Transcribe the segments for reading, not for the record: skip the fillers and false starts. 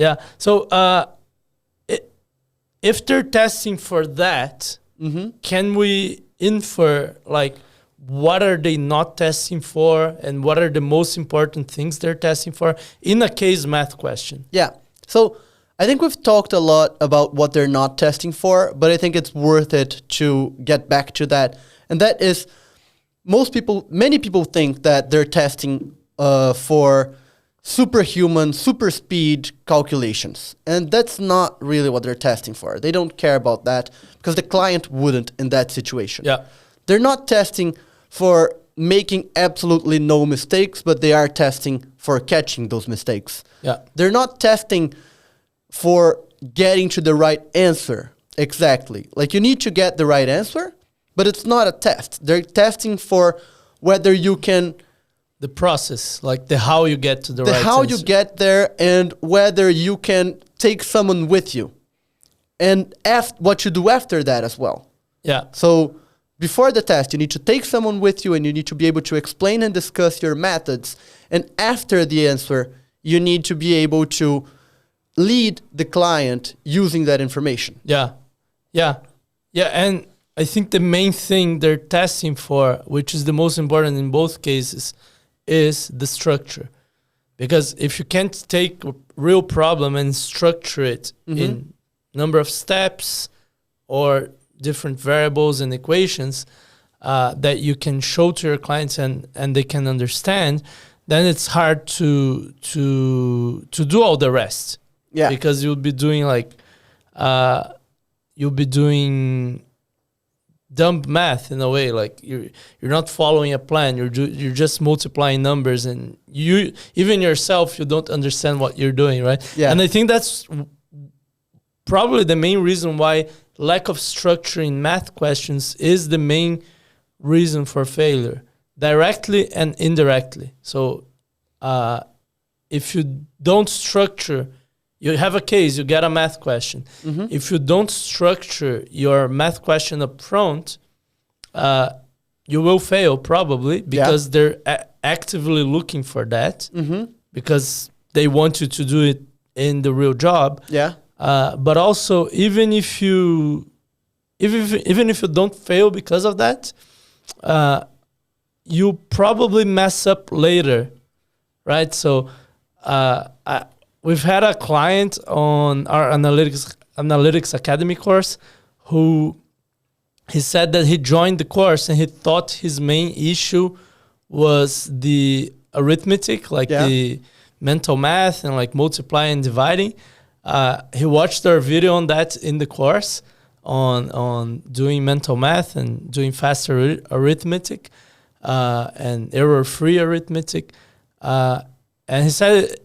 Yeah. So if they're testing for that, can we infer like what are they not testing for and what are the most important things they're testing for in a case math question? Yeah. So I think we've talked a lot about what they're not testing for, but I think it's worth it to get back to that. And that is many people think that they're testing for superhuman, super speed calculations. And that's not really what they're testing for. They don't care about that because the client wouldn't in that situation. Yeah. They're not testing for making absolutely no mistakes, but they are testing for catching those mistakes. Yeah. They're not testing for getting to the right answer exactly. Like you need to get the right answer, but it's not a test. They're testing for whether you can... The process, like the how you get to the right how answer. you get there and whether you can take someone with you. And what you do after that as well. Yeah. So before the test, you need to take someone with you and you need to be able to explain and discuss your methods. And after the answer, you need to be able to lead the client using that information. Yeah. Yeah. Yeah. And I think the main thing they're testing for, which is the most important in both cases, is the structure. Because if you can't take a real problem and structure it in number of steps or different variables and equations that you can show to your clients and they can understand, then it's hard to do all the rest. Yeah. Because you'll be doing dumb math in a way, like you're not following a plan. You're just multiplying numbers, and you even yourself you don't understand what you're doing, right? Yeah. And I think that's probably the main reason why lack of structure in math questions is the main reason for failure, directly and indirectly. So if you don't structure, you have a case, you get a math question. If you don't structure your math question up front, you will fail probably because they're actively looking for that because they want you to do it in the real job. Yeah. But also, even if you don't fail because of that, you probably mess up later, right? So we've had a client on our analytics academy course who he said that he joined the course and he thought his main issue was the arithmetic, like the mental math and like multiplying and dividing. He watched our video on that in the course on doing mental math and doing faster arithmetic and error-free arithmetic. And he said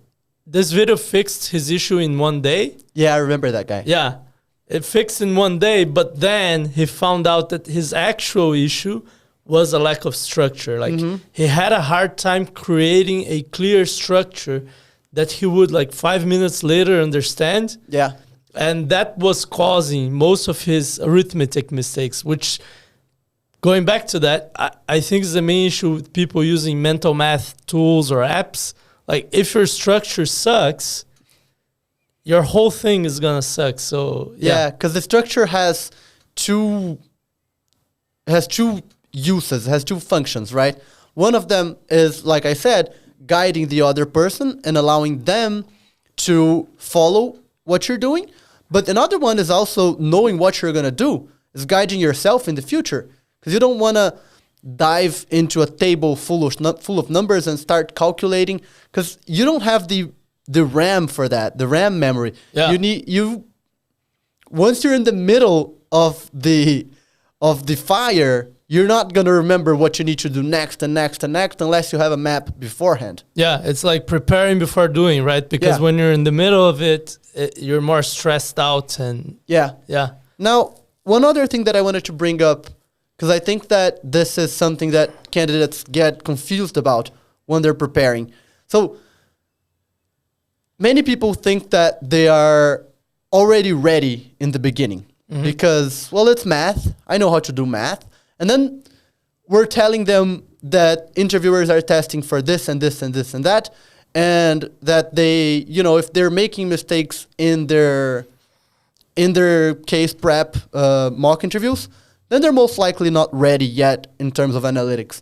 this video fixed his issue in one day. Yeah, I remember that guy. Yeah, it fixed in one day, but then he found out that his actual issue was a lack of structure. Like he had a hard time creating a clear structure that he would like 5 minutes later understand. Yeah. And that was causing most of his arithmetic mistakes, which going back to that, I think is the main issue with people using mental math tools or apps. Like if your structure sucks, your whole thing is gonna suck. So yeah, because the structure has two uses, has two functions, right? One of them is, like I said, guiding the other person and allowing them to follow what you're doing. But another one is also knowing what you're gonna do, is guiding yourself in the future, because you don't wanna dive into a table full of numbers and start calculating, because you don't have the RAM for that, the RAM memory. Yeah. Once you're in the middle of the fire, you're not gonna remember what you need to do next and next and next unless you have a map beforehand. Yeah, it's like preparing before doing, right? Because when you're in the middle of it, you're more stressed out and yeah. Now, one other thing that I wanted to bring up, because I think that this is something that candidates get confused about when they're preparing. So many people think that they are already ready in the beginning because, well, it's math. I know how to do math. And then we're telling them that interviewers are testing for this and this and this and that. and that they, if they're making mistakes in their case prep mock interviews, then they're most likely not ready yet in terms of analytics.